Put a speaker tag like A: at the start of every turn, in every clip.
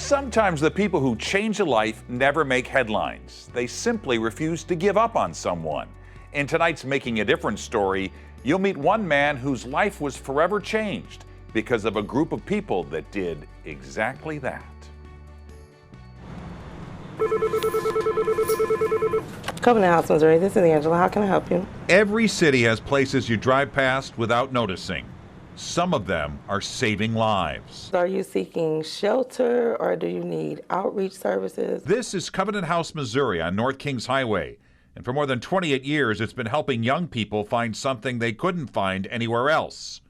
A: Sometimes the people who change a life never make headlines. They simply refuse to give up on someone. In tonight's Making a Difference story, you'll meet one man whose life was forever changed because of a group of people that did exactly that.
B: Covenant House, Missouri. This is Angela. How can I help you?
A: Every city has places you drive past without noticing. Some of them are saving lives.
B: Are you seeking shelter or do you need outreach services?
A: This is Covenant House, Missouri on North Kings Highway. And for more than 28 years, it's been helping young people find something they couldn't find anywhere else.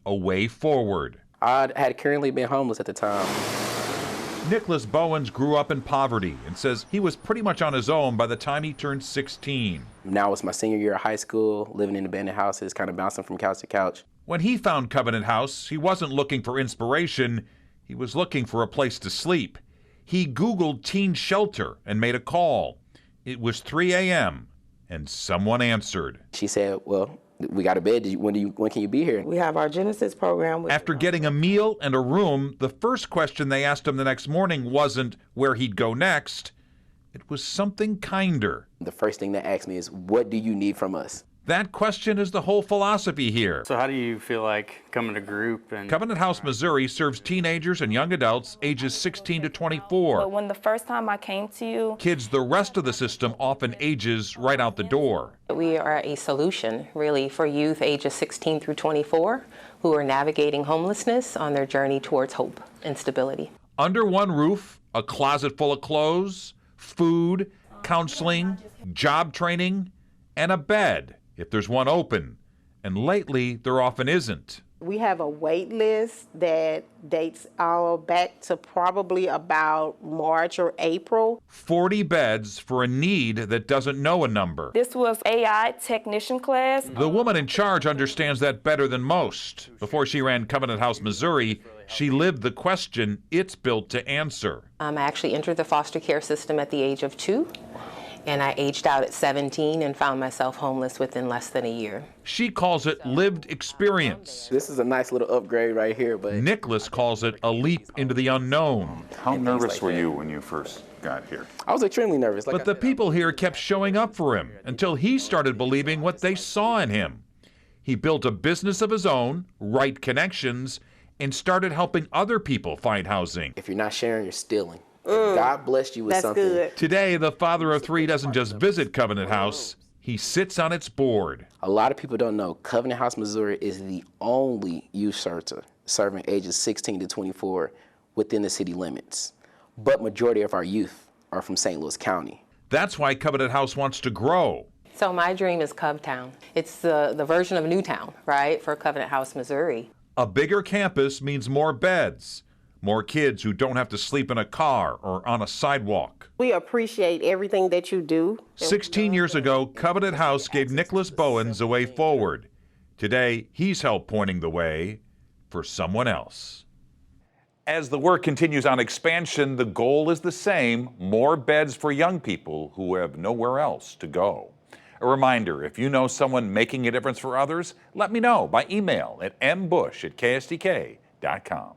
A: A way forward.
C: I had currently been homeless at the time.
A: Nicholas Bowens grew up in poverty and says he was pretty much on his own by the time he turned 16.
C: Now it's my senior year of high school, living in abandoned houses, kind of bouncing from couch to couch.
A: When he found Covenant House, he wasn't looking for inspiration. He was looking for a place to sleep. He Googled teen shelter and made a call. It was 3 a.m. and someone answered.
C: She said, well, we got a bed. When can you be here?
B: We have our Genesis program.
A: After getting a meal and a room, the first question they asked him the next morning wasn't where he'd go next. It was something kinder.
C: The first thing they asked me is, what do you need from us?
A: That question is the whole philosophy here.
D: So how do you feel like coming to group?
A: Covenant House, Missouri serves teenagers and young adults ages 16 to 24.
E: But when the first time I came to you,
A: Kids the rest of the system often ages right out the door.
F: We are a solution, really, for youth ages 16 through 24 who are navigating homelessness on their journey towards hope and stability.
A: Under one roof, a closet full of clothes, food, counseling, job training, and a bed, if there's one open. And lately, there often isn't.
G: We have a wait list that dates all back to probably about March or April.
A: 40 beds for a need that doesn't know a number.
E: this was AI technician class.
A: The woman in charge understands that better than most. Before she ran Covenant House, Missouri, she lived the question it's built to answer.
F: I actually entered the foster care system at the age of 2. And I aged out at 17 and found myself homeless within less than a year.
A: She calls it lived experience.
C: This is a nice little upgrade right here, but
A: Nicholas calls it a leap into the unknown.
H: How nervous
C: like
H: were
C: that.
H: you when you first got here?
C: I was extremely nervous.
A: But the people here kept showing up for him until he started believing what they saw in him. He built a business of his own, right connections, and started helping other people find housing.
C: If you're not sharing, you're stealing. God blessed you with
G: That's
C: something.
G: good.
A: Today, the father of 3 doesn't just visit Covenant House, he sits on its board.
C: A lot of people don't know Covenant House, Missouri is the only youth shelter serving ages 16 to 24 within the city limits. But majority of our youth are from St. Louis County.
A: That's why Covenant House wants to grow.
F: So my dream is Covtown. It's the version of Newtown, right, for Covenant House, Missouri.
A: A bigger campus means more beds, more kids who don't have to sleep in a car or on a sidewalk.
G: We appreciate everything that you do.
A: 16 years ago, Covenant House gave Nicholas Bowens a way forward. Today, he's helped pointing the way for someone else. As the work continues on expansion, the goal is the same: more beds for young people who have nowhere else to go. A reminder, if you know someone making a difference for others, let me know by email at mbush@ksdk.com.